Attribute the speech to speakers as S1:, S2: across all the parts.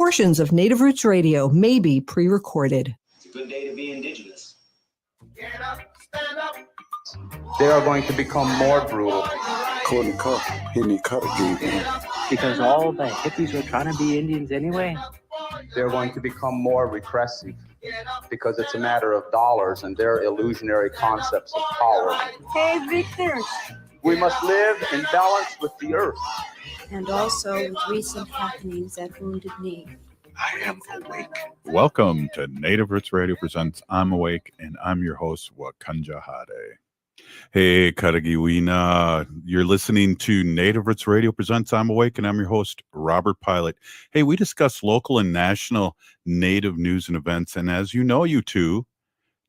S1: Portions of Native Roots Radio may be pre-recorded.
S2: It's a good day to be indigenous.
S3: Get up, stand up.
S4: They are going to become more brutal.
S5: Because all the hippies were trying to be Indians anyway.
S4: They're going to become more repressive because it's a matter of dollars and their illusionary concepts of power.
S6: Hey, Victor.
S4: We must live in balance with the earth.
S6: And also with recent happenings at Wounded Knee.
S7: I am awake. Welcome to Native Roots Radio presents I'm Awake, and I'm your host, Wakanja Hade. Hey, Karagiwina. You're listening to Native Roots Radio presents I'm Awake, and I'm your host, Robert Pilot. Hey, we discuss local and national Native news and events, and as you know, you two,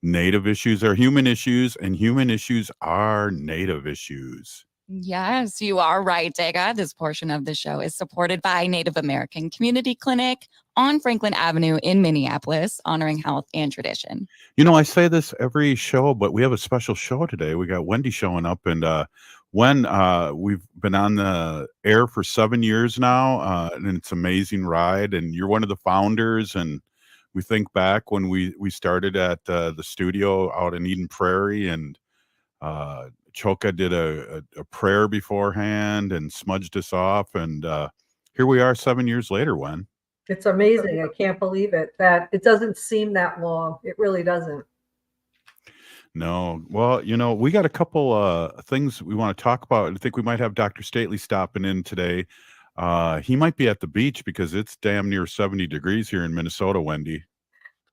S7: Native issues are human issues, and human issues are Native issues.
S8: Yes, you are right, Dega. This portion of the show is supported by Native American Community Clinic on Franklin Avenue in Minneapolis, honoring health and tradition.
S7: You know, I say this every show, but we have a special show today. We got Wendy showing up, and we've been on the air for 7 years now, and it's an amazing ride, and you're one of the founders, and we think back when we started at the studio out in Eden Prairie, and Choka did a prayer beforehand and smudged us off, and here we are 7 years later, Wen.
S9: It's amazing. I can't believe it. That it doesn't seem that long. It really doesn't.
S7: No. Well, you know, we got a couple things we want to talk about. I think we might have Dr. Stately stopping in today. He might be at the beach because it's damn near 70 degrees here in Minnesota, Wendy.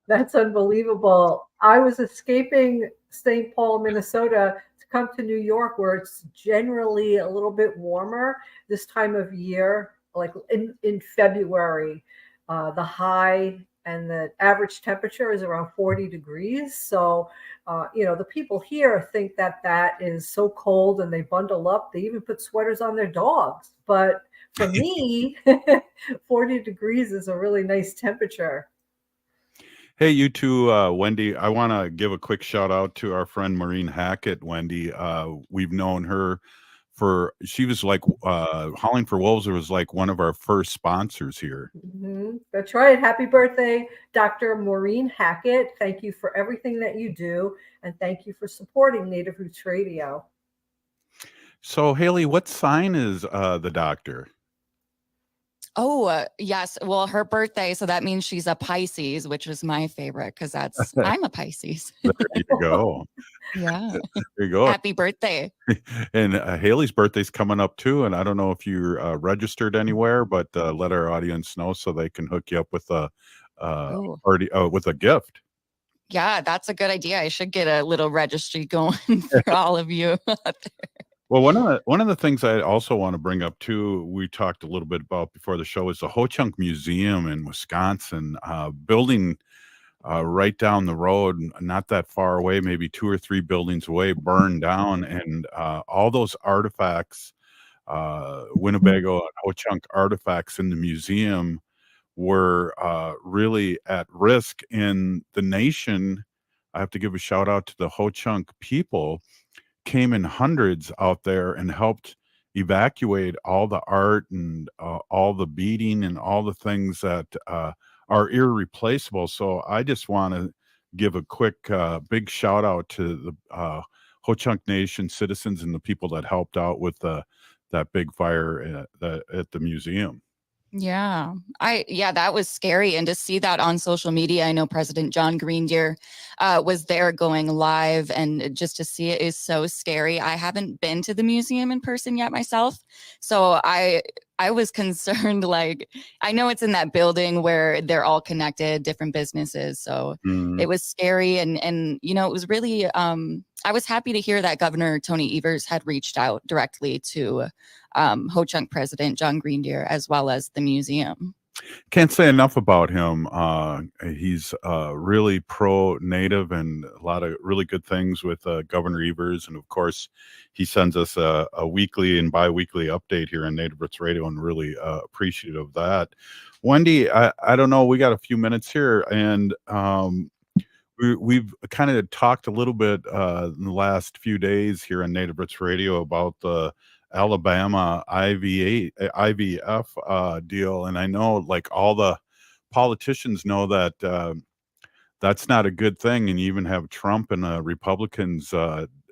S9: That's unbelievable. I was escaping St. Paul, Minnesota to come to New York, where it's generally a little bit warmer this time of year, like in February. The high and the average temperature is around 40 degrees. So, the people here think that is so cold and they bundle up. They even put sweaters on their dogs. But for me, 40 degrees is a really nice temperature.
S7: Hey, you two, Wendy, I want to give a quick shout out to our friend Maureen Hackett, Wendy. We've known her she was like, Howling for Wolves was like one of our first sponsors here.
S9: Mm-hmm. That's right. Happy birthday, Dr. Maureen Hackett. Thank you for everything that you do. And thank you for supporting Native Roots Radio.
S7: So, Haley, what sign is the doctor?
S8: Oh, yes. Well, her birthday, so that means she's a Pisces, which is my favorite because I'm a Pisces.
S7: There you go.
S8: Yeah.
S7: There you go.
S8: Happy birthday.
S7: And Haley's birthday's coming up too. And I don't know if you're registered anywhere, but let our audience know so they can hook you up with a with a gift.
S8: Yeah, that's a good idea. I should get a little registry going for all of you out there.
S7: Well, one of the things I also want to bring up too, we talked a little bit about before the show, is the Ho-Chunk Museum in Wisconsin, building right down the road, not that far away, maybe 2 or 3 buildings away, burned down, and all those artifacts, Winnebago and Ho-Chunk artifacts in the museum were really at risk. In the nation, I have to give a shout out to the Ho-Chunk people. Came in hundreds out there and helped evacuate all the art and all the beading and all the things that are irreplaceable. So I just want to give a quick big shout out to the Ho-Chunk Nation citizens and the people that helped out with that big fire at the museum.
S8: Yeah, that was scary. And to see that on social media, I know President John Greendeer was there going live, and just to see it is so scary. I haven't been to the museum in person yet myself. So I was concerned, like, I know it's in that building where they're all connected, different businesses. So It was scary. And, it was really, I was happy to hear that Governor Tony Evers had reached out directly to Ho-Chunk President John Greendeer, as well as the museum.
S7: Can't say enough about him. He's really pro-Native and a lot of really good things with Governor Evers. And of course, he sends us a weekly and bi-weekly update here on Native Roots Radio, and really appreciative of that. Wendy, I don't know, we got a few minutes here, and we've kind of talked a little bit in the last few days here on Native Roots Radio about the Alabama IVF deal, and I know like all the politicians know that that's not a good thing, and you even have Trump and Republicans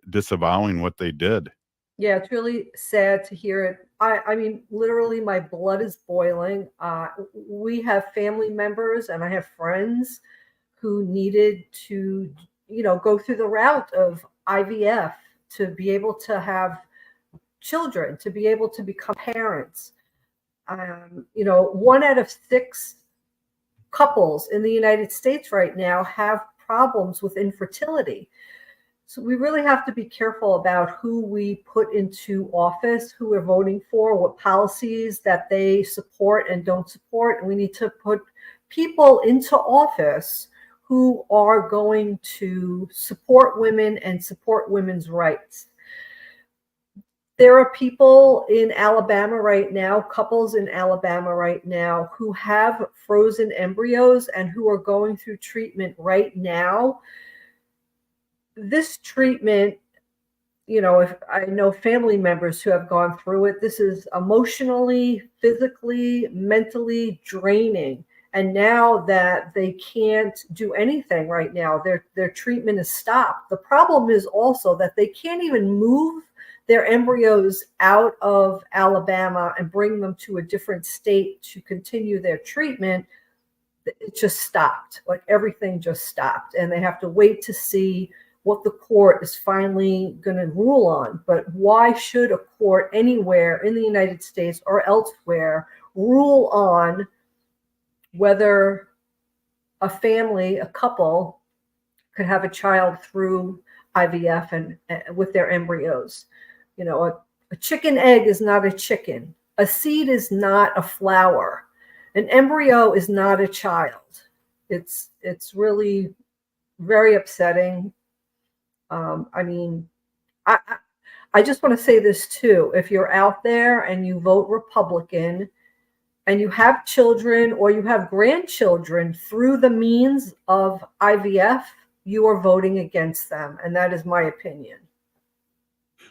S7: disavowing what they did.
S9: Yeah, it's really sad to hear it. I mean, literally, my blood is boiling. We have family members and I have friends who needed to, go through the route of IVF to be able to have children, to be able to become parents. 1 out of 6 couples in the United States right now have problems with infertility. So we really have to be careful about who we put into office, who we're voting for, what policies that they support and don't support. And we need to put people into office who are going to support women and support women's rights. There are people in Alabama right now, couples in Alabama right now, who have frozen embryos and who are going through treatment right now. This treatment, if I know family members who have gone through it, this is emotionally, physically, mentally draining. And now that they can't do anything right now, their treatment is stopped. The problem is also that they can't even move their embryos out of Alabama and bring them to a different state to continue their treatment. It just stopped. Like everything just stopped. And they have to wait to see what the court is finally going to rule on. But why should a court anywhere in the United States or elsewhere rule on whether a family, a couple, could have a child through IVF and with their embryos? A chicken egg is not a chicken. A seed is not a flower. An embryo is not a child. It's really very upsetting. I just want to say this too. If you're out there and you vote Republican and you have children or you have grandchildren through the means of IVF, you are voting against them. And that is my opinion.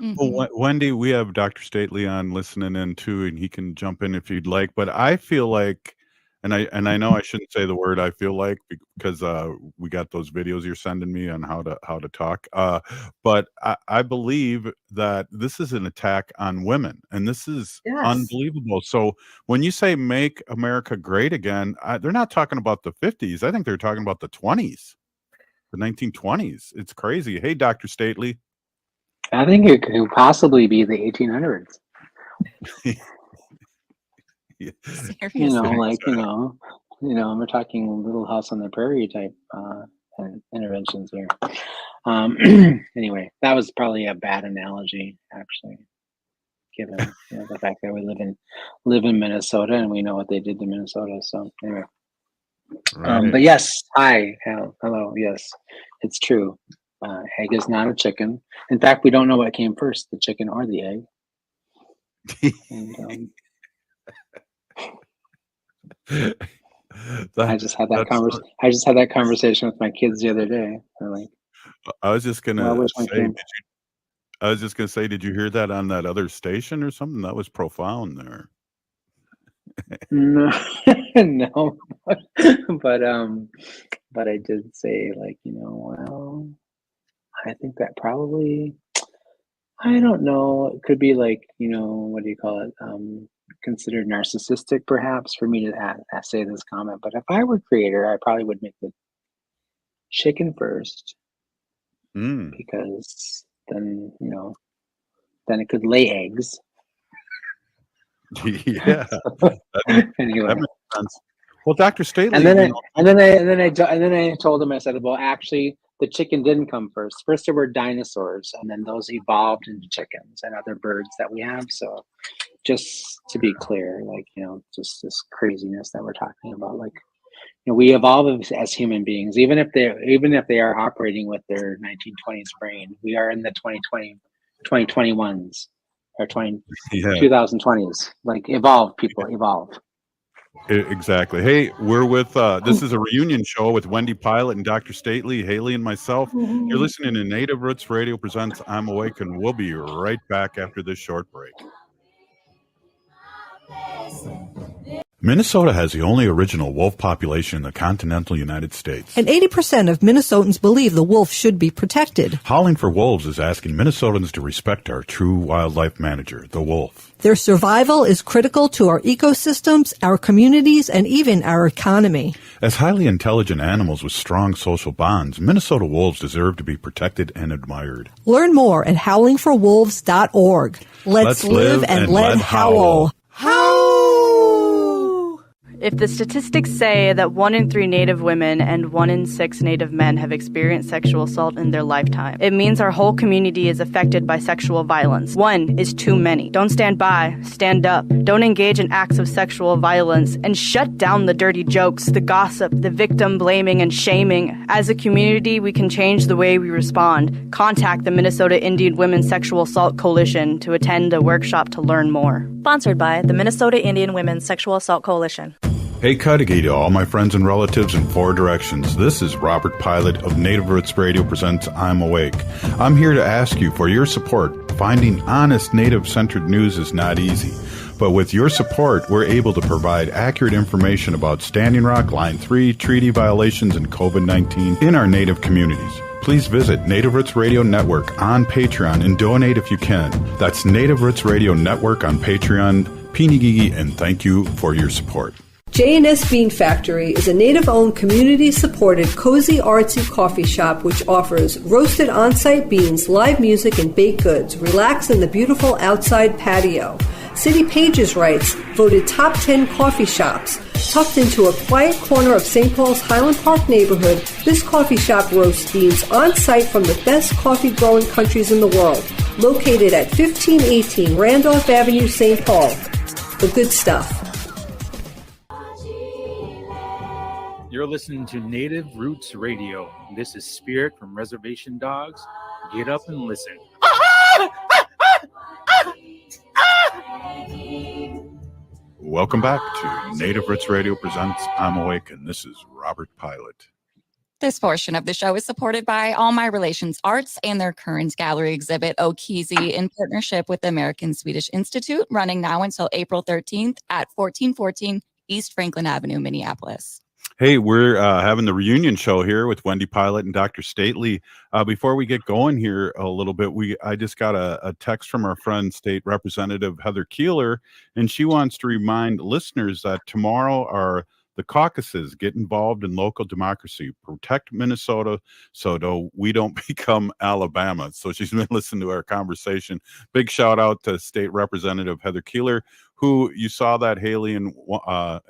S7: Well, Wendy, we have Dr. Stately on listening in too, and he can jump in if you'd like. But I feel like, and I know I shouldn't say the word "I feel like" because we got those videos you're sending me on how to talk. But I believe that this is an attack on women, and this is unbelievable. So when you say "Make America Great Again," they're not talking about the 50s. I think they're talking about the 20s, the 1920s. It's crazy. Hey, Dr. Stately.
S5: I think it could possibly be the 1800s.
S7: Yeah.
S5: We're talking Little House on the Prairie type interventions here. Anyway, that was probably a bad analogy, actually, given the fact that we live in Minnesota and we know what they did to Minnesota. So anyway,
S7: Right.
S5: But yes, hi, hello, yes, it's true. Egg is not a chicken. In fact, we don't know what came first, the chicken or the egg. And, I just had that conversation with my kids the other day. They're like,
S7: I was just gonna
S5: "Well, which one
S7: say,
S5: came?"
S7: did you hear that on that other station or something? That was profound there.
S5: No, no, but I did say, well, I think that probably, I don't know, it could be what do you call it? Considered narcissistic, perhaps, for me to say this comment. But if I were creator, I probably would make the chicken first, because then then it could lay eggs.
S7: Yeah.
S5: Anyway.
S7: That makes sense. Well, Dr. Stately,
S5: And then I told him, I said, well, actually, the chicken didn't come first. First there were dinosaurs, and then those evolved into chickens and other birds that we have. So just to be clear, just this craziness that we're talking about, we evolve as human beings, even if they are operating with their 1920s brain. We are in the 2021s or 2020s. Evolve, people, evolve.
S7: Exactly. Hey, we're with this is a reunion show with Wendy Pilot and Dr. Stately, Haley, and myself. You're listening to Native Roots Radio presents I'm Awake, and we'll be right back after this short break. Minnesota has the only original wolf population in the continental United States.
S1: And 80% of Minnesotans believe the wolf should be protected.
S7: Howling for Wolves is asking Minnesotans to respect our true wildlife manager, the wolf.
S1: Their survival is critical to our ecosystems, our communities, and even our economy.
S7: As highly intelligent animals with strong social bonds, Minnesota wolves deserve to be protected and admired.
S1: Learn more at howlingforwolves.org. Let's live and let howl.
S10: If the statistics say that 1 in 3 Native women and 1 in 6 Native men have experienced sexual assault in their lifetime, it means our whole community is affected by sexual violence. 1 is too many. Don't stand by, stand up. Don't engage in acts of sexual violence, and shut down the dirty jokes, the gossip, the victim blaming and shaming. As a community, we can change the way we respond. Contact the Minnesota Indian Women's Sexual Assault Coalition to attend a workshop to learn more.
S11: Sponsored by the Minnesota Indian Women's Sexual Assault Coalition.
S7: Hey, Cudahy to all my friends and relatives in 4 directions. This is Robert Pilot of Native Roots Radio presents I'm Awake. I'm here to ask you for your support. Finding honest Native-centered news is not easy. But with your support, we're able to provide accurate information about Standing Rock, Line 3, treaty violations, and COVID-19 in our Native communities. Please visit Native Roots Radio Network on Patreon and donate if you can. That's Native Roots Radio Network on Patreon. Pinigigi, and thank you for your support.
S1: J&S Bean Factory is a Native-owned, community-supported, cozy, artsy coffee shop which offers roasted on-site beans, live music, and baked goods. Relax in the beautiful outside patio. City Pages writes, voted top 10 coffee shops. Tucked into a quiet corner of St. Paul's Highland Park neighborhood, this coffee shop roasts beans on-site from the best coffee-growing countries in the world. Located at 1518 Randolph Avenue, St. Paul. The good stuff.
S12: You're listening to Native Roots Radio. This is Spirit from Reservation Dogs. Get up and listen.
S7: Welcome back to Native Roots Radio presents I'm Awake, and this is Robert Pilot.
S8: This portion of the show is supported by All My Relations Arts and their current gallery exhibit, Okizi, in partnership with the American Swedish Institute, running now until April 13th at 1414 East Franklin Avenue, Minneapolis.
S7: Hey, we're having the reunion show here with Wendy Pilot and Dr. Stately. Before we get going here a little bit, I just got a text from our friend, State Representative Heather Keeler, and she wants to remind listeners that tomorrow are the caucuses. Get involved in local democracy. Protect Minnesota so we don't become Alabama. So she's been listening to our conversation. Big shout out to State Representative Heather Keeler, who you saw that Haley and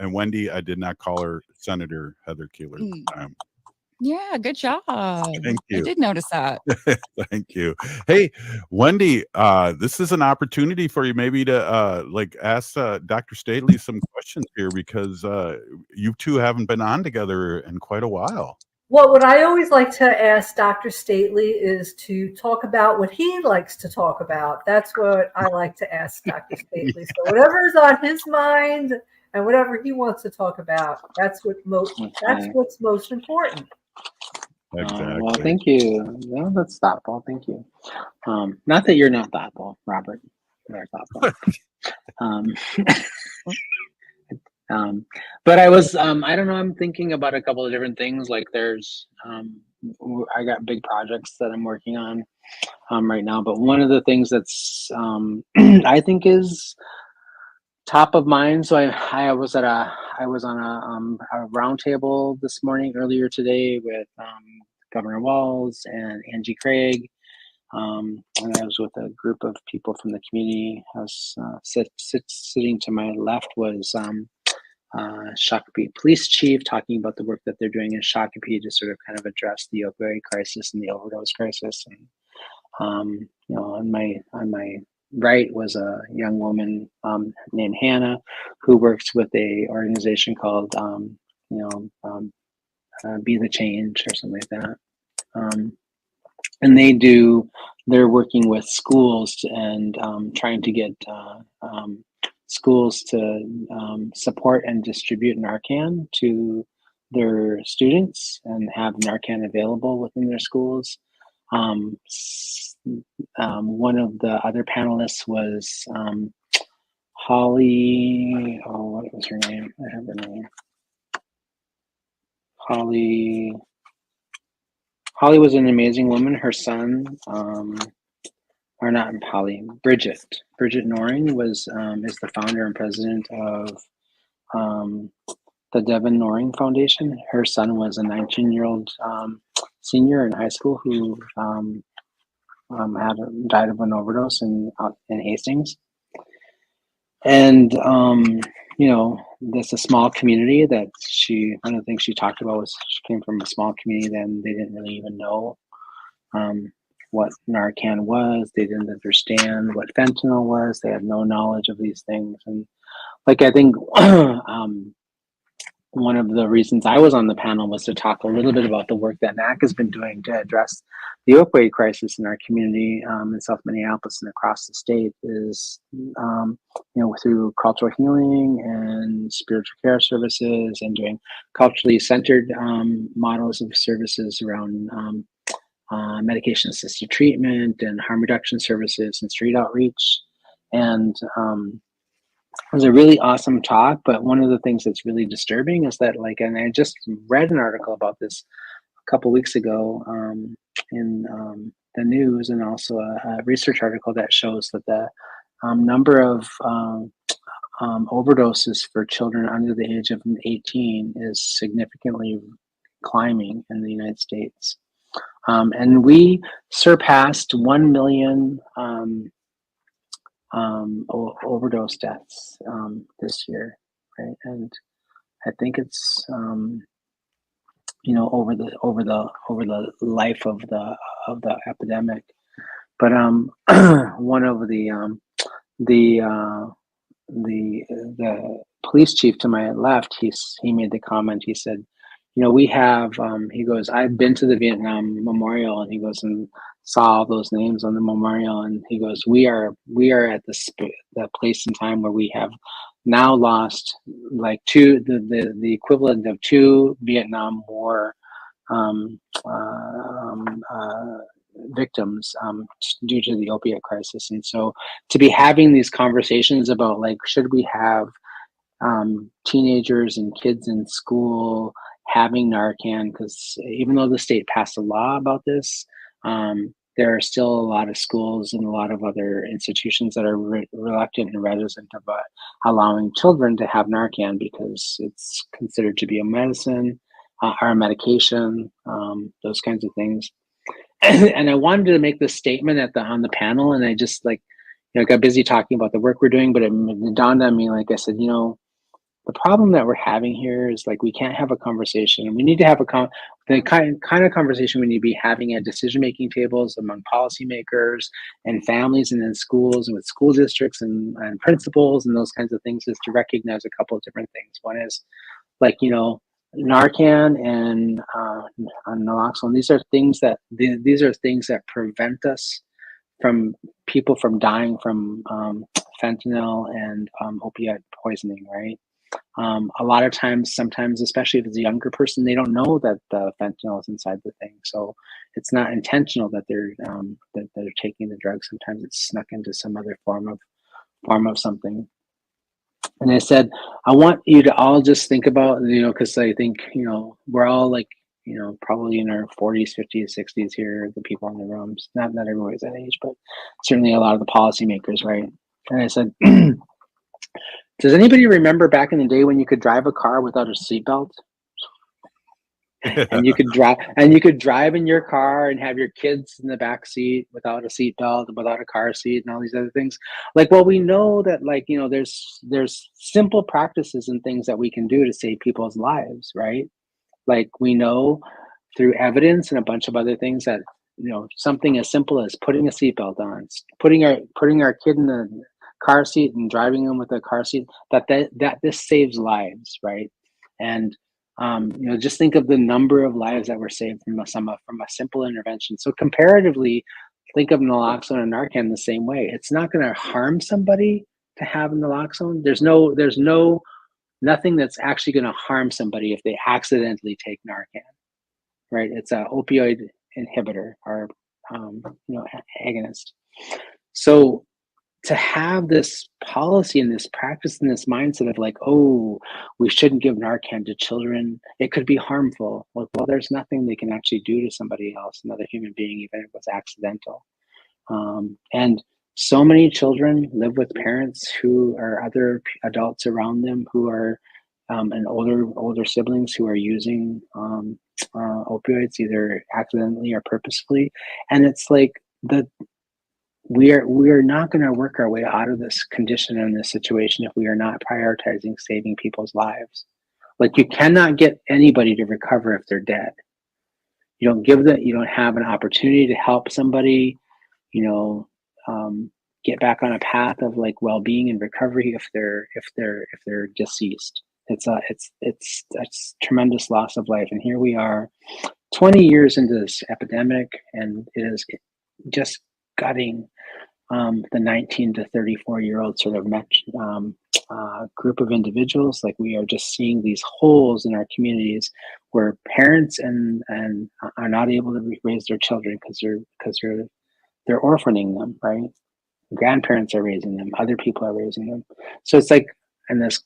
S7: Wendy. I did not call her Senator Heather Keeler.
S8: Yeah, good job.
S7: Thank you.
S8: I did notice that.
S7: Thank you. Hey, Wendy, this is an opportunity for you maybe to ask Dr. Stately some questions here, because you two haven't been on together in quite a while.
S9: Well, what I always like to ask Dr. Stately is to talk about what he likes to talk about. That's what I like to ask Dr. Stately. So whatever is on his mind and whatever he wants to talk about, that's what's most important.
S7: Exactly.
S5: Well, thank you. No, that's thoughtful. Thank you. Not that you're not thoughtful, Robert. You're thoughtful. But I was, I don't know, I'm thinking about a couple of different things. Like there's, I got big projects that I'm working on right now. But one of the things that's, I think is top of mind. So I was on a roundtable this morning, earlier today, with Governor Walz and Angie Craig. And I was with a group of people from the community. I was sitting to my left was Shakopee Police Chief, talking about the work that they're doing in Shakopee to sort of kind of address the opioid crisis and the overdose crisis. And on my right was a young woman named Hannah, who works with a organization called Be the Change or something like that. And they're working with schools and trying to get schools to support and distribute Narcan to their students and have Narcan available within their schools. One of the other panelists was Holly, oh, what was her name? I have her name. Holly was an amazing woman. Her son, or not Holly, Bridget Noring is the founder and president of the Devin Noring Foundation. Her son was a 19-year-old senior in high school who died of an overdose in Hastings. And that's a small community that one of the things she talked about was she came from a small community. Then they didn't really even know what Narcan was. They didn't understand what fentanyl was. They had no knowledge of these things. And like, I think one of the reasons I was on the panel was to talk a little bit about the work that NAC has been doing to address the opioid crisis in our community in South Minneapolis and across the state is, through cultural healing and spiritual care services and doing culturally centered models of services around medication assisted treatment and harm reduction services and street outreach. And it was a really awesome talk, but one of the things that's really disturbing is that, and I just read an article about this a couple weeks ago in the news, and also a research article that shows that the number of overdoses for children under the age of 18 is significantly climbing in the United States. And we surpassed 1 million overdose deaths this year, right? And I think it's over the life of the epidemic. But one of the police chief to my left, he made the comment. He said, we have, he goes, I've been to the Vietnam Memorial, and he goes and saw all those names on the memorial, and he goes, we are at the place in time where we have now lost like the equivalent of 2 Vietnam War victims due to the opiate crisis. And so to be having these conversations about, like, should we have teenagers and kids in school having Narcan, because even though the state passed a law about this, there are still a lot of schools and a lot of other institutions that are reluctant and reticent about allowing children to have Narcan because it's considered to be a medicine or a medication, those kinds of things. And I wanted to make this statement on the panel, and I just got busy talking about the work we're doing, but it dawned on me, like I said, the problem that we're having here is, like, we can't have a conversation, and we need to have the kind of conversation we need to be having at decision-making tables among policymakers and families and in schools and with school districts and principals and those kinds of things, is to recognize a couple of different things. One is, Narcan and naloxone. These are things that prevent us from people from dying from fentanyl and opioid poisoning, right? A lot of times, sometimes, especially if it's a younger person, they don't know that the fentanyl is inside the thing. So it's not intentional that they're taking the drug. Sometimes it's snuck into some other form of something. And I said, I want you to all just think about, because I think, we're all probably in our 40s, 50s, 60s here, the people in the rooms. Not everybody's that age, but certainly a lot of the policymakers, right? And I said, does anybody remember back in the day when you could drive a car without a seatbelt? And you could drive in your car and have your kids in the back seat without a seatbelt, without a car seat, and all these other things. We know that, there's simple practices and things that we can do to save people's lives, right? We know through evidence and a bunch of other things that, something as simple as putting a seatbelt on, putting our kid in the car seat and driving them with a car seat, that this saves lives, right? And just think of the number of lives that were saved from a simple intervention. So comparatively, think of naloxone and Narcan the same way. It's not going to harm somebody to have naloxone. There's nothing that's actually going to harm somebody if they accidentally take Narcan, right? It's an opioid inhibitor or agonist. So to have this policy and this practice and this mindset of like, oh, we shouldn't give Narcan to children. It could be harmful. Well, there's nothing they can actually do to somebody else, another human being, even if it was accidental. And so many children live with parents who are other adults around them who are and older siblings who are using opioids either accidentally or purposefully. And it's like we are not going to work our way out of this condition and this situation if we are not prioritizing saving people's lives. Like, you cannot get anybody to recover if they're dead. You don't have an opportunity to help somebody, get back on a path of like well-being and recovery if they're deceased. It's tremendous loss of life. And here we are 20 years into this epidemic, and it is just gutting the 19 to 34-year-old sort of group of individuals. Like, we are just seeing these holes in our communities where parents and are not able to raise their children because they're orphaning them, right? Grandparents are raising them, other people are raising them. So it's like in this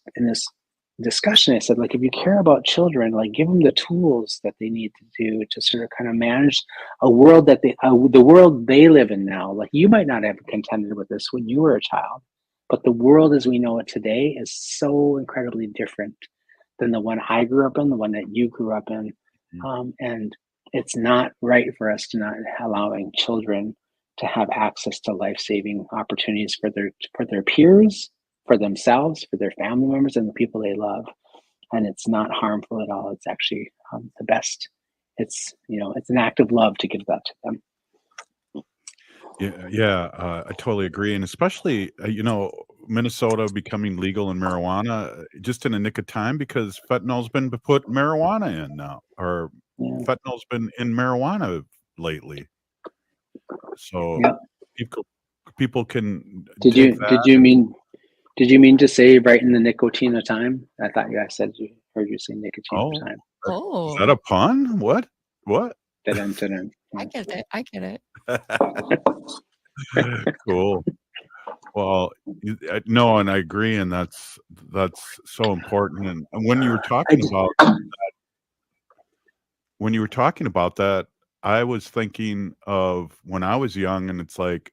S5: discussion, I said, like, if you care about children, like, give them the tools that they need to do to sort of kind of manage a world that the world they live in now. Like, you might not have contended with this when you were a child, but the world as we know it today is so incredibly different than the one I grew up in, the one that you grew up in. And it's not right for us to not allowing children to have access to life-saving opportunities for their peers, for themselves, for their family members, and the people they love. And it's not harmful at all. It's actually the best. It's an act of love to give that to them.
S7: Yeah, I totally agree, and especially Minnesota becoming legal in marijuana just in a nick of time, because fentanyl's been put marijuana in now, or fentanyl's been in marijuana lately. So people can.
S5: Did you mean to say right in the nicotine of time? I thought I heard you say nicotine of time.
S7: Is that a pun? What?
S5: Dun-dun.
S8: I get it.
S7: Cool. Well, no, and I agree, and that's so important. And when you were talking about that, I was thinking of when I was young, and it's like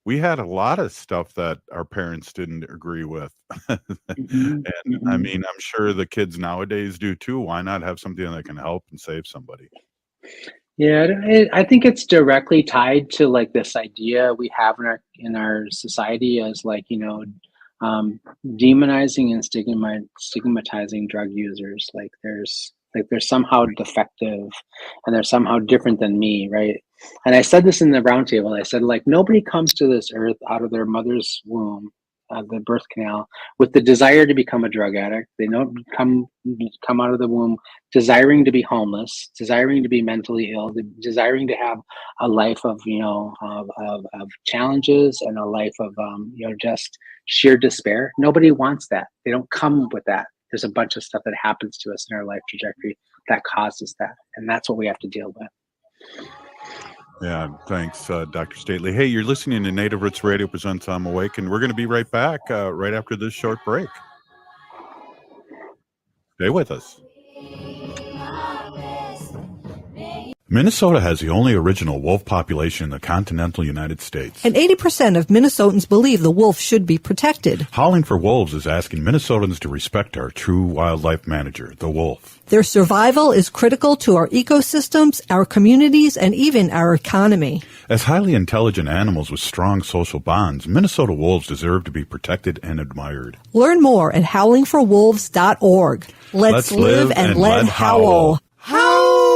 S7: we had a lot of stuff that our parents didn't agree with. And I mean, I'm sure the kids nowadays do too. Why not have something that can help and save somebody?
S5: Yeah, I think it's directly tied to like this idea we have in our society as like, demonizing and stigmatizing drug users. Like they're somehow defective and they're somehow different than me, right? And I said this in the roundtable. I said, like, nobody comes to this earth out of their mother's womb, the birth canal, with the desire to become a drug addict. They don't come out of the womb desiring to be homeless, desiring to be mentally ill, desiring to have a life of of challenges and a life of just sheer despair. Nobody wants that. They don't come with that. There's a bunch of stuff that happens to us in our life trajectory that causes that, and that's what we have to deal with.
S7: Yeah, thanks, Dr. Stately. Hey, you're listening to Native Roots Radio presents I'm Awake, and we're going to be right back right after this short break. Stay with us. Minnesota has the only original wolf population in the continental United States.
S1: And 80% of Minnesotans believe the wolf should be protected.
S7: Howling for Wolves is asking Minnesotans to respect our true wildlife manager, the wolf.
S1: Their survival is critical to our ecosystems, our communities, and even our economy.
S7: As highly intelligent animals with strong social bonds, Minnesota wolves deserve to be protected and admired.
S1: Learn more at howlingforwolves.org. Let's live and let howl. Howl!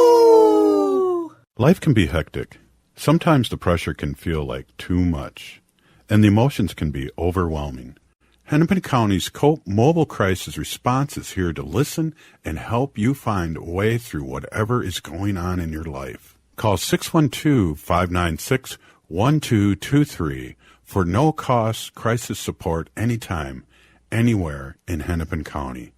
S7: Life can be hectic. Sometimes the pressure can feel like too much, and the emotions can be overwhelming. Hennepin County's COPE Mobile Crisis Response is here to listen and help you find a way through whatever is going on in your life. Call 612-596-1223 for no-cost crisis support anytime, anywhere in Hennepin County.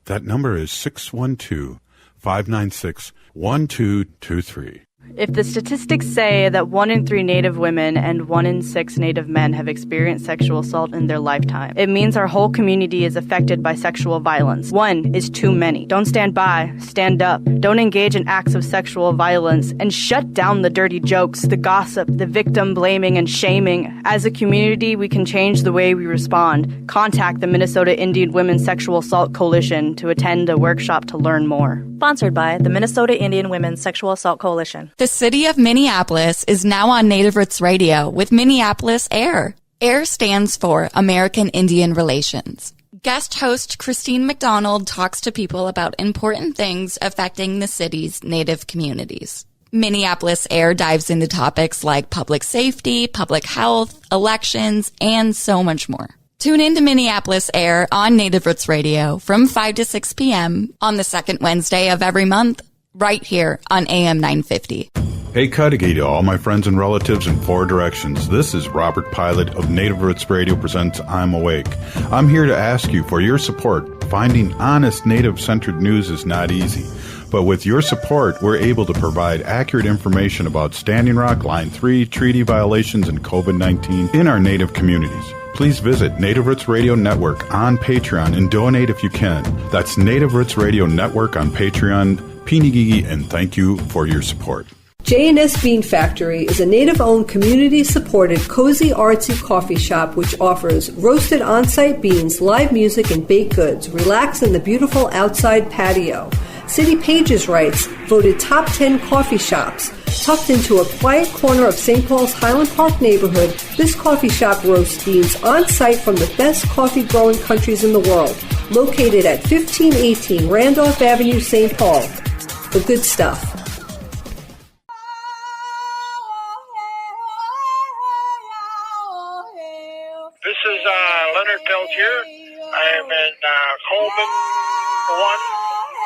S7: That number is 612-596-1223.
S10: If the statistics say that 1 in 3 Native women and 1 in 6 Native men have experienced sexual assault in their lifetime, it means our whole community is affected by sexual violence. 1 is too many. Don't stand by, stand up. Don't engage in acts of sexual violence, and shut down the dirty jokes, the gossip, the victim blaming and shaming. As a community, we can change the way we respond. Contact the Minnesota Indian Women's Sexual Assault Coalition to attend a workshop to learn more.
S11: Sponsored by the Minnesota Indian Women's Sexual Assault Coalition.
S8: The city of Minneapolis is now on Native Roots Radio with Minneapolis AIR. AIR stands for American Indian Relations. Guest host Christine McDonald talks to people about important things affecting the city's Native communities. Minneapolis AIR dives into topics like public safety, public health, elections, and so much more. Tune in to Minneapolis AIR on Native Roots Radio from 5 to 6 p.m. on the second Wednesday of every month, right here on AM 950.
S7: Hey, Cudahy to all my friends and relatives in 4 directions. This is Robert Pilot of Native Roots Radio presents I'm Awake. I'm here to ask you for your support. Finding honest Native-centered news is not easy. But with your support, we're able to provide accurate information about Standing Rock, Line 3, treaty violations, and COVID-19 in our Native communities. Please visit Native Roots Radio Network on Patreon and donate if you can. That's Native Roots Radio Network on Patreon. Pinigigi, and thank you for your support.
S1: J&S Bean Factory is a Native-owned, community-supported, cozy, artsy coffee shop which offers roasted on-site beans, live music, and baked goods. Relax in the beautiful outside patio. City Pages writes, voted top 10 coffee shops. Tucked into a quiet corner of St. Paul's Highland Park neighborhood, this coffee shop roasts beans on-site from the best coffee-growing countries in the world. Located at 1518 Randolph Avenue, St. Paul. The good stuff.
S3: This is Leonard Peltier. I am in Coleman 1,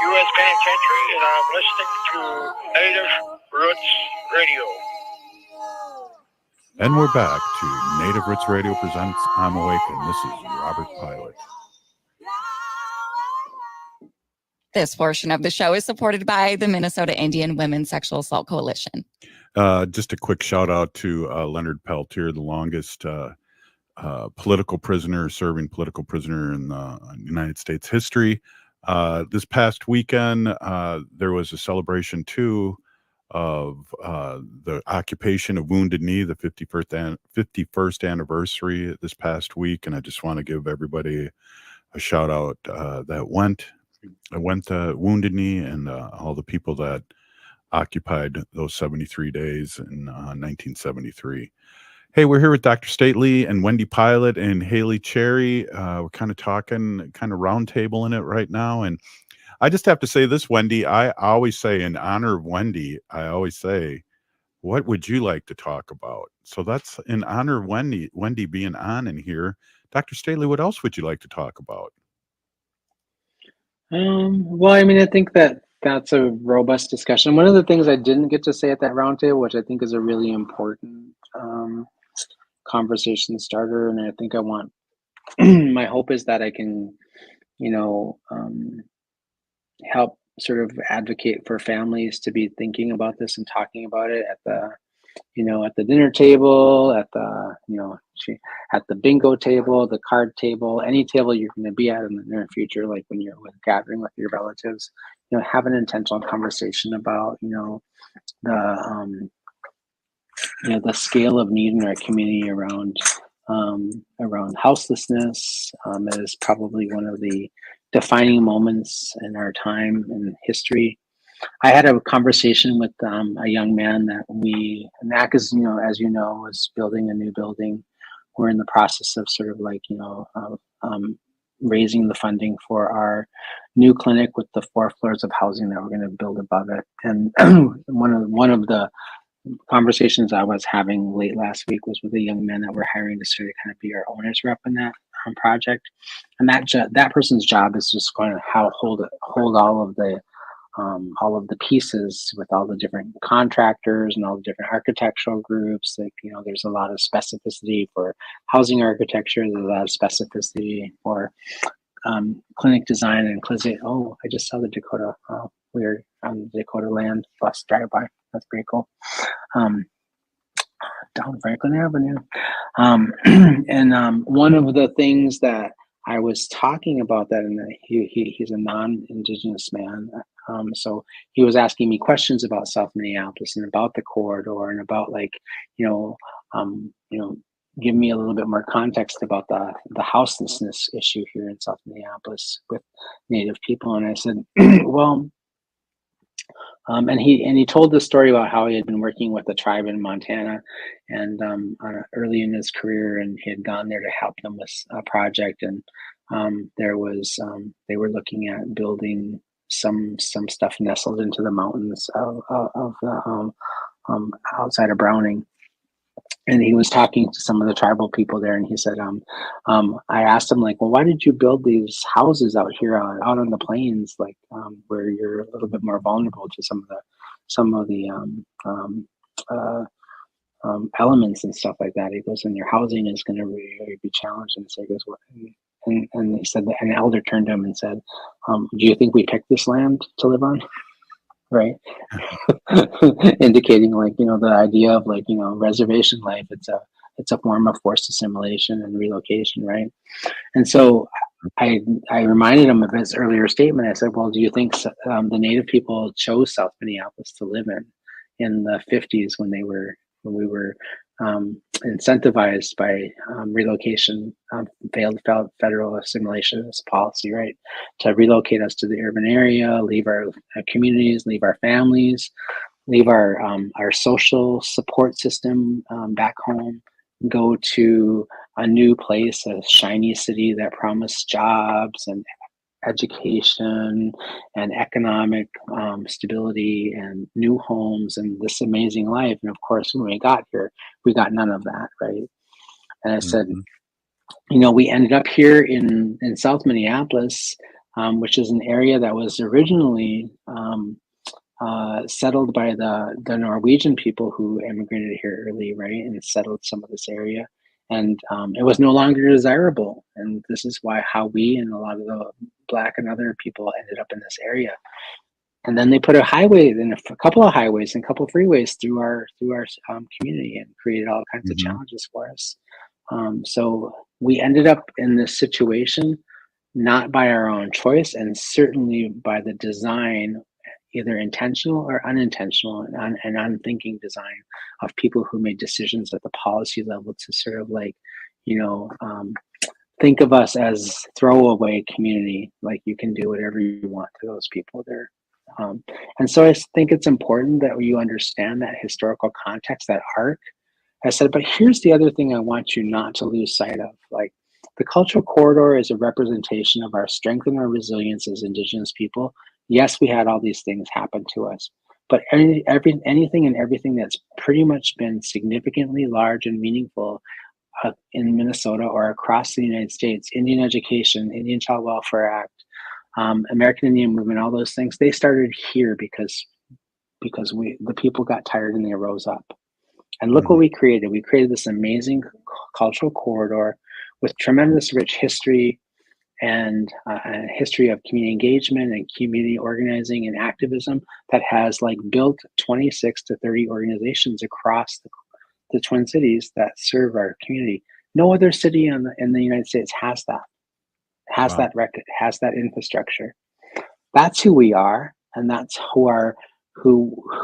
S3: U.S. Penitentiary, and I'm listening to Native Roots Radio.
S7: And we're back to Native Roots Radio presents I'm Awake, and this is Robert Pilot.
S8: This portion of the show is supported by the Minnesota Indian Women's Sexual Assault Coalition.
S7: Just a quick shout out to Leonard Peltier, the longest political prisoner in the United States history. This past weekend, there was a celebration too of the occupation of Wounded Knee, the 51st anniversary this past week, and I just want to give everybody a shout out that went to Wounded Knee and all the people that occupied those 73 days in 1973. Hey, we're here with Dr. Stately and Wendy Pilot and Haley Cherry. We're kind of talking, kind of roundtabling it right now. And I just have to say this, Wendy, I always say in honor of Wendy, I always say, what would you like to talk about? So that's in honor of Wendy being on in here. Dr. Stately, what else would you like to talk about?
S5: Well, I mean, I think that's a robust discussion. One of the things I didn't get to say at that roundtable, which I think is a really important conversation starter, and I think I want my hope is that I can, help sort of advocate for families to be thinking about this and talking about it at the dinner table, at the bingo table, the card table, any table you're going to be at in the near future, like when you're gathering with your relatives, have an intentional conversation about, the scale of need in our community around houselessness. Is probably one of the defining moments in our time in history. I had a conversation with a young man that NAC is, as you know, is building a new building. We're in the process of sort of raising the funding for our new clinic with the 4 floors of housing that we're going to build above it. And one of the conversations I was having late last week was with a young man that we're hiring to sort of kind of be our owner's rep in that project. And that person's job is just going to hold all of the pieces with all the different contractors and all the different architectural groups. There's a lot of specificity for housing architecture. There's a lot of specificity for clinic design and clinic. Oh, I just saw the Dakota. We're on the Dakota land bus drive by. that's pretty cool. Down Franklin Avenue. And one of the things that I was talking about that, and he's a non-Indigenous man, so he was asking me questions about South Minneapolis and about the corridor and about give me a little bit more context about the houselessness issue here in South Minneapolis with Native people. And I said, well. And he told the story about how he had been working with a tribe in Montana, and early in his career, and he had gone there to help them with a project, and they were looking at building some stuff nestled into the mountains of the outside of Browning. And he was talking to some of the tribal people there, and he said, I asked him, like, well, why did you build these houses out here out on the plains, like where you're a little bit more vulnerable to some of the elements and stuff like that? He goes, and your housing is going to really be challenged. And so he goes, what? And he said that an elder turned to him and said, do you think we picked this land to live on? Right. Indicating the idea of reservation life. It's a form of forced assimilation and relocation. Right. And so I reminded him of his earlier statement. I said, well, do you think the Native people chose South Minneapolis to live in the 50s when we were incentivized by relocation, failed federal assimilation policy, right, to relocate us to the urban area, leave our communities, leave our families, leave our social support system back home, go to a new place, a shiny city that promised jobs and education and economic stability and new homes and this amazing life. And of course, when we got here, we got none of that, right? And I said, we ended up here in South Minneapolis, which is an area that was originally settled by the Norwegian people who immigrated here early, right, and settled some of this area. And it was no longer desirable. And this is how we and a lot of the Black and other people ended up in this area. And then they put a highway, then a couple of highways and a couple of freeways through our community, and created all kinds of challenges for us. So we ended up in this situation, not by our own choice, and certainly by the design, either intentional or unintentional and unthinking design of people who made decisions at the policy level to sort of think of us as throwaway community, like you can do whatever you want to those people there. And so I think it's important that you understand that historical context, that arc. I said, but here's the other thing I want you not to lose sight of. Like, the cultural corridor is a representation of our strength and our resilience as Indigenous people. Yes, we had all these things happen to us, but anything and everything that's pretty much been significantly large and meaningful in Minnesota or across the United States, Indian education, Indian Child Welfare Act, American Indian Movement, all those things, they started here because the people got tired and they rose up. And look what we created. We created this amazing cultural corridor with tremendous rich history and a history of community engagement and community organizing and activism that has built 26 to 30 organizations across the Twin Cities that serve our community. No other city in the United States has that, that record, has that infrastructure. That's who we are, and that's who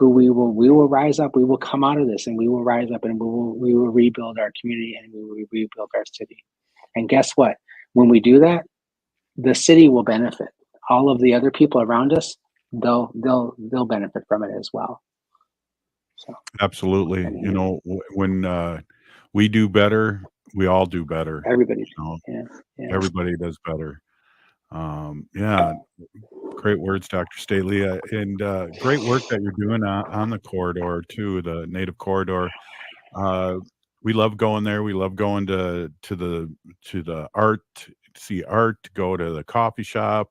S5: we will rise up. We will come out of this, and we will rise up, and we will rebuild our community, and we will rebuild our city. And guess what? When we do that, the city will benefit. All of the other people around us, they'll benefit from it as well. So
S7: absolutely, when we do better, we all do better.
S5: Everybody,
S7: everybody does better. Great words, Dr. Staley, and great work that you're doing on the corridor too, the Native corridor. We love going there. We love going to the art, see art, go to the coffee shop,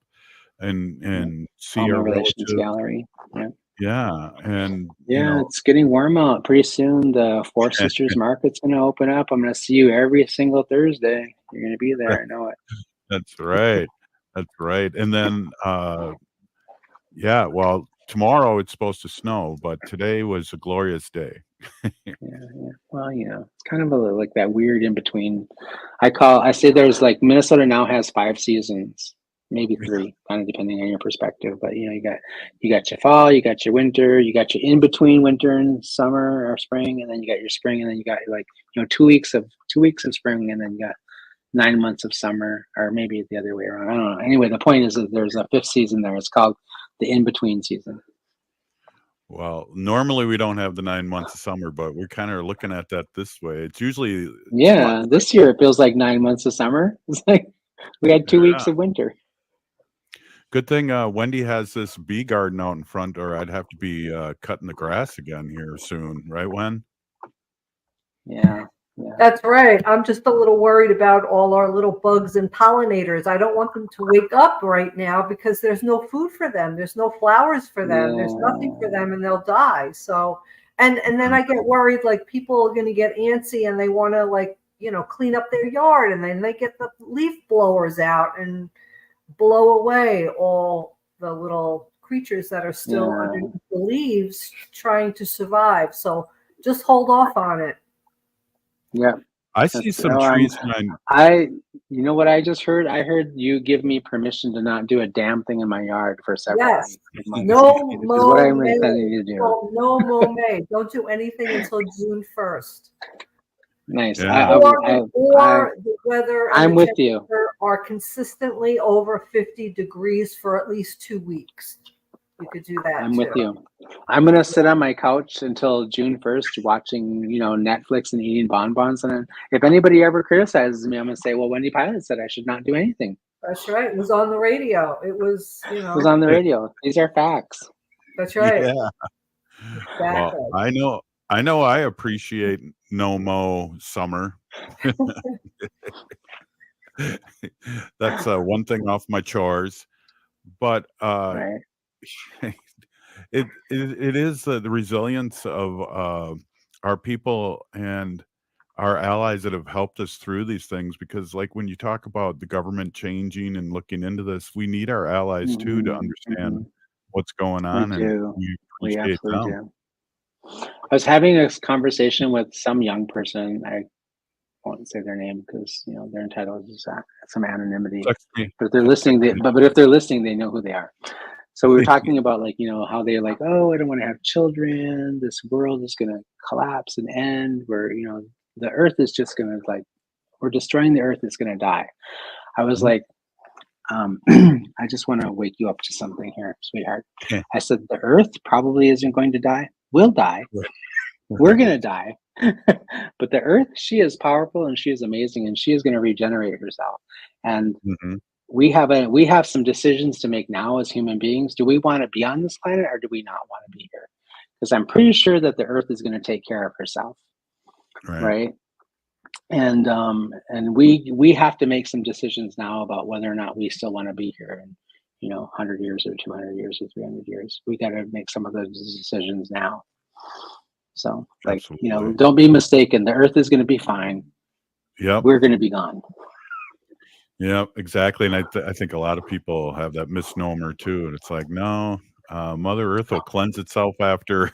S7: and see our
S5: relations gallery.
S7: And
S5: it's getting warm out. Pretty soon, the Four Sisters Market's going to open up. I'm going to see you every single Thursday. You're going to be there. I know it.
S7: That's right. That's right. And then, tomorrow it's supposed to snow, but today was a glorious day.
S5: Yeah. Well, it's kind of like that weird in between. I say there's like Minnesota now has 5 seasons, maybe 3, kind of depending on your perspective. But you got your fall, you got your winter, you got your in between winter and summer or spring, and then you got your spring, and then you got like 2 weeks of spring, and then you got 9 months of summer, or maybe the other way around. I don't know. Anyway, the point is that there's a 5th season there. It's called the in between season.
S7: Well, normally we don't have the 9 months of summer, but we're kind of looking at that this way. It's usually
S5: This year it feels like 9 months of summer. It's like we had 2 weeks of winter.
S7: Good thing Wendy has this bee garden out in front, or I'd have to be cutting the grass again here soon, right, Wen?
S5: Yeah.
S9: That's right. I'm just a little worried about all our little bugs and pollinators. I don't want them to wake up right now because there's no food for them. There's no flowers for them. There's nothing for them, and they'll die. So, and then I get worried, like people are going to get antsy and they want to clean up their yard, and then they get the leaf blowers out and blow away all the little creatures that are still underneath the leaves trying to survive. So just hold off on it.
S5: Yeah.
S7: I see some trees.
S5: You know what I just heard? I heard you give me permission to not do a damn thing in my yard for several weeks.
S9: No
S5: what I'm intending to do.
S9: No mow May. Don't do anything until June 1st.
S5: Nice.
S7: Yeah.
S9: Or the weather and
S5: I'm
S9: the
S5: with you.
S9: are consistently over 50 degrees for at least 2 weeks. You could do that.
S5: I'm with you. I'm gonna sit on my couch until June 1st, watching Netflix and eating bonbons. And if anybody ever criticizes me, I'm gonna say, "Well, Wendy Pilot said I should not do anything."
S9: That's right. It was on the radio. It was,
S5: It was on the radio. These are facts.
S9: That's right.
S7: Yeah.
S9: Exactly.
S7: Well, I know. I appreciate no mow summer. That's one thing off my chores, but
S5: Right.
S7: it is the resilience of our people and our allies that have helped us through these things, because like when you talk about the government changing and looking into this, we need our allies too to understand what's going on, and we appreciate
S5: absolutely
S7: them.
S5: do. I was having this conversation with some young person. I won't say their name because they're entitled to some anonymity. But if they're listening, but if they're listening, they know who they are. So we were talking about how they're like, oh, I don't want to have children. This world is going to collapse and end. Where the Earth is just going to we're destroying the Earth. It's going to die. I was like, I just want to wake you up to something here, sweetheart. I said the Earth probably isn't going to die. We'll die. We're going to die. But the Earth, she is powerful and she is amazing, and she is going to regenerate herself. And we have some decisions to make now as human beings. Do we want to be on this planet, or do we not want to be here? Because I'm pretty sure that the Earth is going to take care of herself, right? And we have to make some decisions now about whether or not we still want to be here in 100 years or 200 years or 300 years. We got to make some of those decisions now. So don't be mistaken. The Earth is going to be fine.
S7: Yep.
S5: We're going to be gone.
S7: Yeah, exactly. And I think a lot of people have that misnomer too. And it's like, no, Mother Earth will cleanse itself after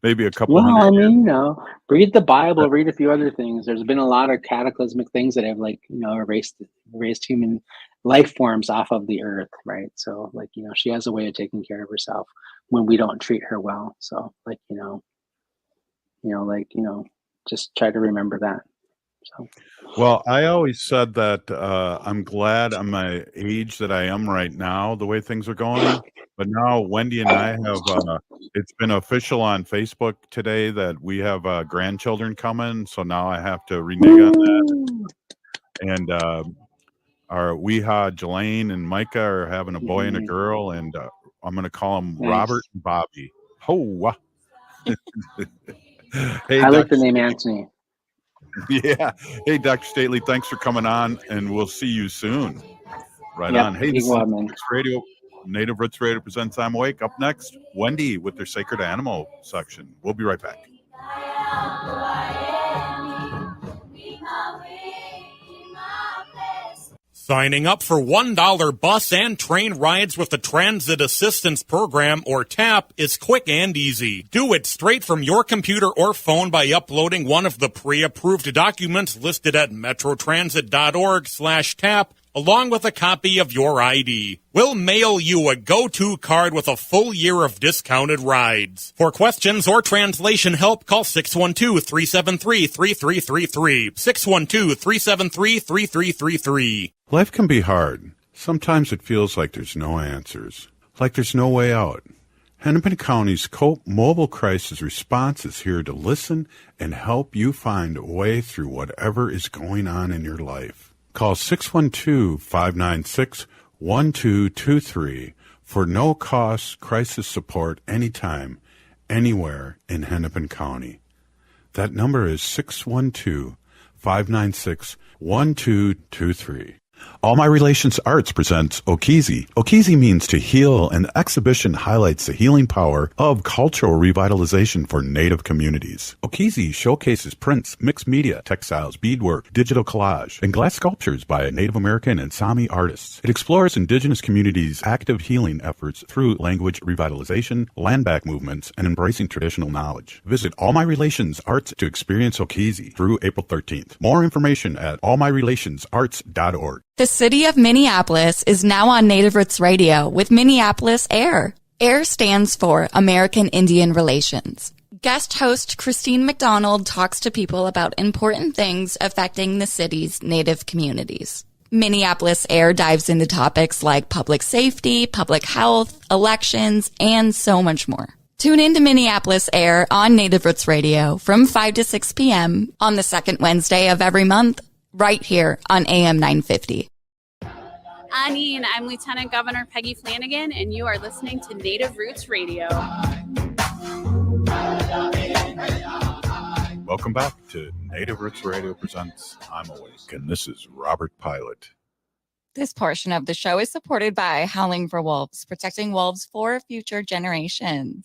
S7: maybe a couple hundred years.
S5: Read the Bible, read a few other things. There's been a lot of cataclysmic things that have erased human life forms off of the Earth, right? So she has a way of taking care of herself when we don't treat her well. So just try to remember that. So.
S7: Well, I always said that I'm glad I'm my age that I am right now, the way things are going. But now Wendy and I have, it's been official on Facebook today that we have grandchildren coming. So now I have to renege on that. And our Weeha, Jelaine, and Micah are having a boy and a girl. And I'm going to call them Robert and Bobby. Ho! Hey,
S5: I like the name Anthony.
S7: Yeah. Hey, Dr. Stately, thanks for coming on, and we'll see you soon. Right on. Hey, this is Native Roots Radio presents I'm Awake. Up next, Wendy with their Sacred Animal section. We'll be right back.
S13: Signing up for $1 bus and train rides with the Transit Assistance Program, or TAP, is quick and easy. Do it straight from your computer or phone by uploading one of the pre-approved documents listed at metrotransit.org/TAP, along with a copy of your ID. We'll mail you a go-to card with a full year of discounted rides. For questions or translation help, call 612-373-3333. 612-373-3333.
S7: Life can be hard. Sometimes it feels like there's no answers, like there's no way out. Hennepin County's COPE Mobile Crisis Response is here to listen and help you find a way through whatever is going on in your life. Call 612-596-1223 for no-cost crisis support anytime, anywhere in Hennepin County. That number is 612-596-1223. All My Relations Arts presents Okizi. Okizi means to heal, and the exhibition highlights the healing power of cultural revitalization for Native communities. Okizi showcases prints, mixed media, textiles, beadwork, digital collage, and glass sculptures by Native American and Sami artists. It explores Indigenous communities' active healing efforts through language revitalization, land back movements, and embracing traditional knowledge. Visit All My Relations Arts to experience Okizi through April 13th. More information at allmyrelationsarts.org.
S8: The city of Minneapolis is now on Native Roots Radio with Minneapolis AIR. AIR stands for American Indian Relations. Guest host Christine McDonald talks to people about important things affecting the city's Native communities. Minneapolis AIR dives into topics like public safety, public health, elections, and so much more. Tune in to Minneapolis AIR on Native Roots Radio from 5 to 6 p.m. on the second Wednesday of every month, right here on AM 950.
S14: Anine, I'm Lieutenant Governor Peggy Flanagan, and you are listening to Native Roots Radio.
S7: Welcome back to Native Roots Radio presents I'm Awake, and this is Robert Pilot.
S8: This portion of the show is supported by Howling for Wolves, protecting wolves for future generations.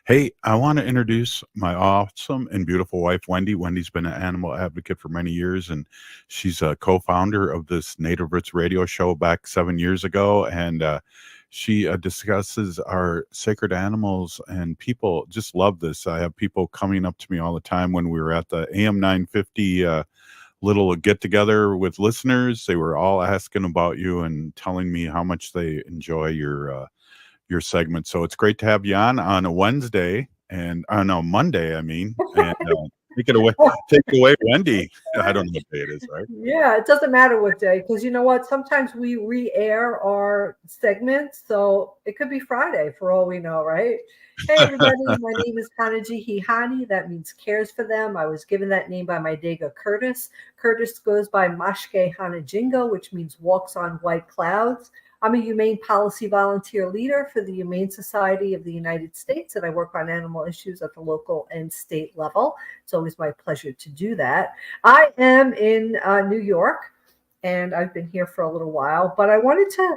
S7: Hey, I want to introduce my awesome and beautiful wife, Wendy. Wendy's been an animal advocate for many years, and she's a co-founder of this Native Roots radio show back 7 years ago, and she discusses our sacred animals, and people just love this. I have people coming up to me all the time when we were at the AM 950 little get-together with listeners. They were all asking about you and telling me how much they enjoy your segment. So it's great to have you on a Wednesday and on a Monday, I mean, and take it away, Wendy. I don't know what day it is, right?
S9: Yeah, it doesn't matter what day, because you know what? Sometimes we re-air our segments, so it could be Friday for all we know, right? Hey, everybody, my name is Kanaji Hihani. That means cares for them. I was given that name by my Dega Curtis. Curtis goes by Mashke Hanajingo, which means walks on white clouds. I'm a humane policy volunteer leader for the Humane Society of the United States, and I work on animal issues at the local and state level. It's always my pleasure to do that. I am in New York, and I've been here for a little while, but I wanted to,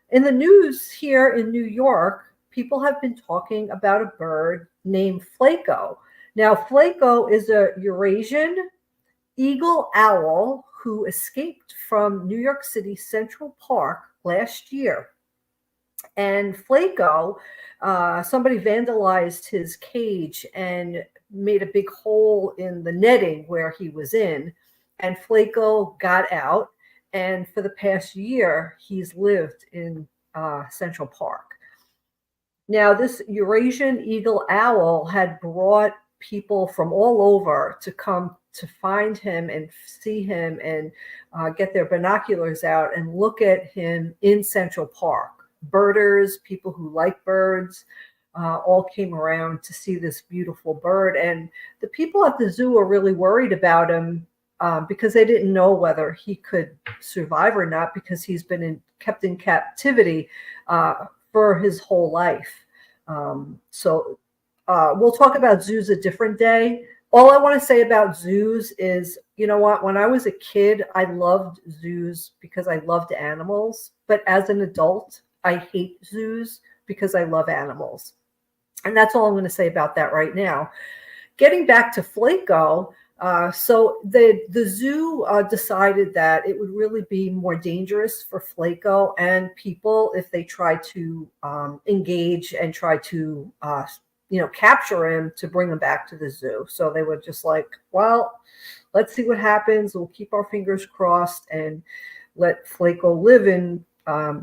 S9: in the news here in New York, people have been talking about a bird named Flaco. Now, Flaco is a Eurasian eagle owl who escaped from New York City Central Park last year. And Flaco, somebody vandalized his cage and made a big hole in the netting where he was in. And Flaco got out. And for the past year, he's lived in Central Park. Now, this Eurasian eagle owl had brought people from all over to come to find him and see him and get their binoculars out and look at him in Central Park. Birders, people who like birds, all came around to see this beautiful bird. And the people at the zoo are really worried about him because they didn't know whether he could survive or not, because he's been kept in captivity for his whole life. So we'll talk about zoos a different day. All I want to say about zoos is, you know what? When I was a kid, I loved zoos because I loved animals. But as an adult, I hate zoos because I love animals. And that's all I'm going to say about that right now. getting back to Flaco, so the zoo decided that it would really be more dangerous for Flaco and people if they try to engage and try to capture him to bring him back to the zoo. So they were just like, well, let's see what happens. We'll keep our fingers crossed and let Flaco live in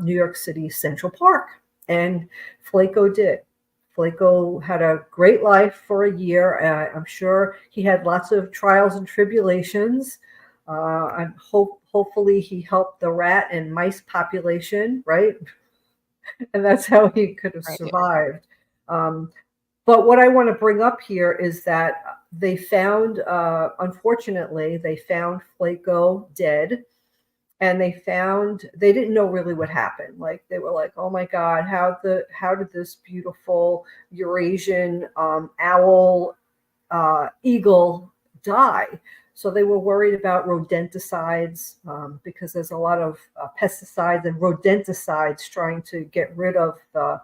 S9: New York City Central Park. And Flaco did. Flaco had a great life for a year. I'm sure he had lots of trials and tribulations. And hopefully he helped the rat and mice population, right? And that's how he could have survived. But what I want to bring up here is that they found, unfortunately, they found Flaco dead. And they didn't know really what happened. Like they were like, oh my God, how did this beautiful Eurasian owl eagle die? So they were worried about rodenticides because there's a lot of pesticides and rodenticides trying to get rid of the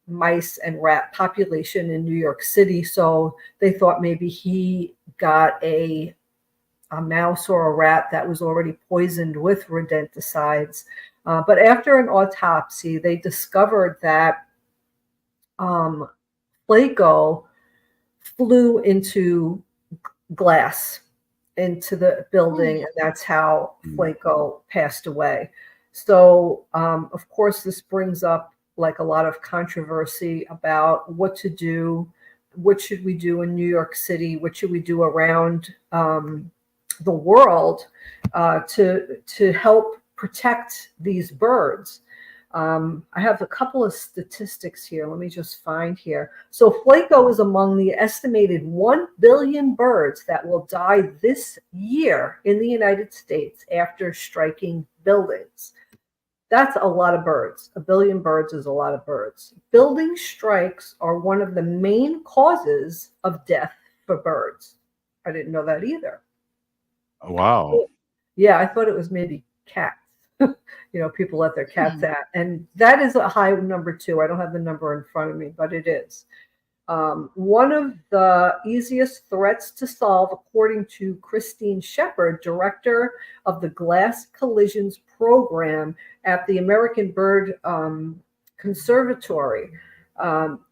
S9: mice and rat population in New York City. So they thought maybe he got a mouse or a rat that was already poisoned with rodenticides. But after an autopsy, they discovered that Flaco flew into glass into the building, and that's how Flaco passed away. So, of course, this brings up like a lot of controversy about what to do. What should we do in New York City? What should we do around the world to help protect these birds? I have a couple of statistics here. Let me just find here. So Flaco is among the estimated 1 billion birds that will die this year in the United States after striking buildings. That's a lot of birds. 1 billion birds is a lot of birds. Building strikes are one of the main causes of death for birds. I didn't know that either.
S7: Wow.
S9: Yeah, I thought it was maybe cats. People let their cats out. And that is a high number too. I don't have the number in front of me, but it is. One of the easiest threats to solve, according to Christine Shepard, director of the Glass Collisions Program at the American Bird Conservatory,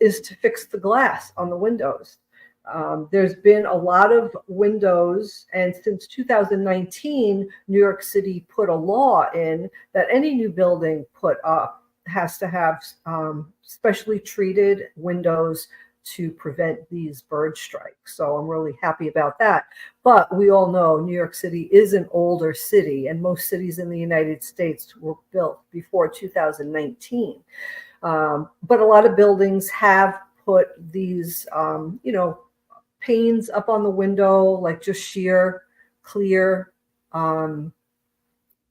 S9: is to fix the glass on the windows. There's been a lot of windows, and since 2019, New York City put a law in that any new building put up has to have specially treated windows to prevent these bird strikes. So I'm really happy about that. But we all know New York City is an older city, and most cities in the United States were built before 2019. But a lot of buildings have put these, panes up on the window, like just sheer, clear. I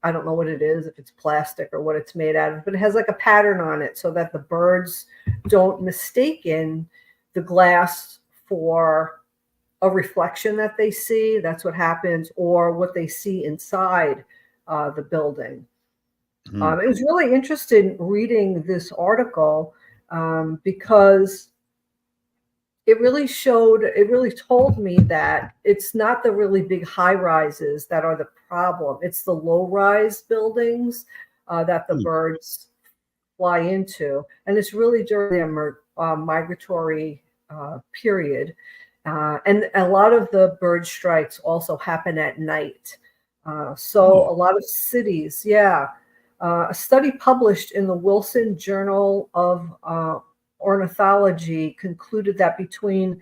S9: don't know what it is, if it's plastic or what it's made out of, but it has like a pattern on it so that the birds don't mistaken the glass for a reflection that they see. That's what happens, or what they see inside the building. It was really interesting reading this article because it really told me that it's not the really big high rises that are the problem. It's the low rise buildings that the birds fly into. And it's really during their migratory period. And a lot of the bird strikes also happen at night. So a lot of cities, a study published in the Wilson Journal of Ornithology concluded that between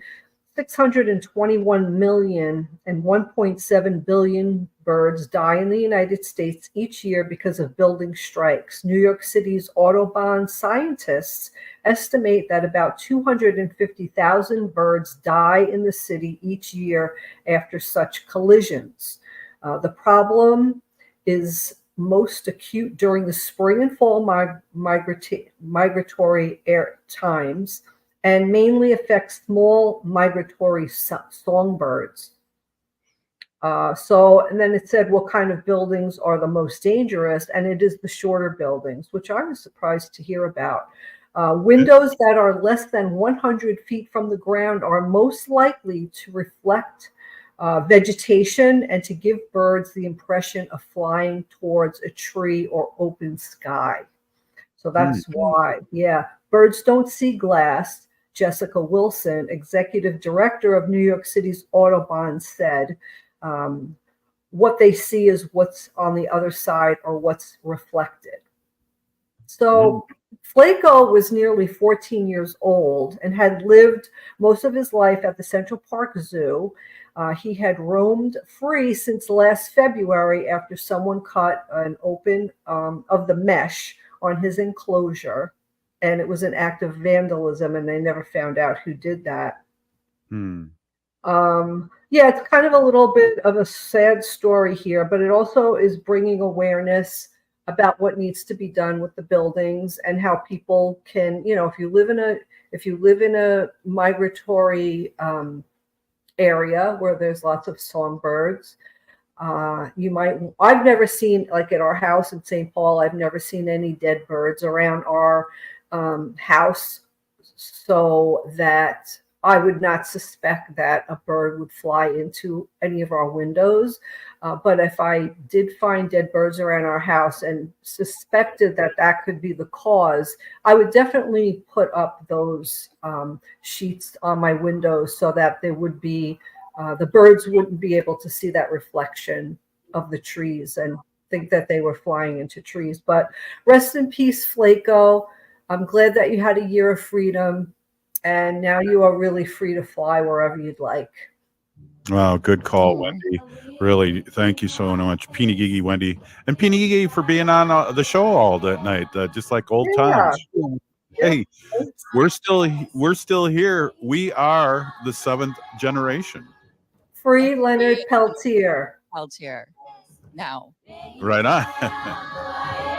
S9: 621 million and 1.7 billion birds die in the United States each year because of building strikes. New York City's Audubon scientists estimate that about 250,000 birds die in the city each year after such collisions. The problem is most acute during the spring and fall migratory air times, and mainly affects small migratory songbirds. And then it said what kind of buildings are the most dangerous, and it is the shorter buildings, which I was surprised to hear about. Windows that are less than 100 feet from the ground are most likely to reflect vegetation and to give birds the impression of flying towards a tree or open sky. So that's why, yeah, birds don't see glass. Jessica Wilson, executive director of New York City's Audubon, said, what they see is what's on the other side or what's reflected. So Flako was nearly 14 years old and had lived most of his life at the Central Park Zoo. He had roamed free since last February after someone cut an open of the mesh on his enclosure, and it was an act of vandalism, and they never found out who did that. Yeah, it's kind of a little bit of a sad story here, but it also is bringing awareness about what needs to be done with the buildings and how people can, you know, if you live in a migratory area where there's lots of songbirds, I've never seen, like at our house in St. Paul, I've never seen any dead birds around our house, so that I would not suspect that a bird would fly into any of our windows. But if I did find dead birds around our house and suspected that that could be the cause, I would definitely put up those sheets on my windows so that there would be, the birds wouldn't be able to see that reflection of the trees and think that they were flying into trees. But rest in peace, Flako. I'm glad that you had a year of freedom, and now you are really free to fly wherever you'd like.
S7: Wow, good call, Wendy. Really, thank you so much, Peeny Gigi, Wendy, and Peeny Gigi for being on the show all that night, just like old times. Hey, we're still here. We are the 7th generation.
S9: Free Leonard Peltier.
S8: Peltier. Now.
S7: Right on.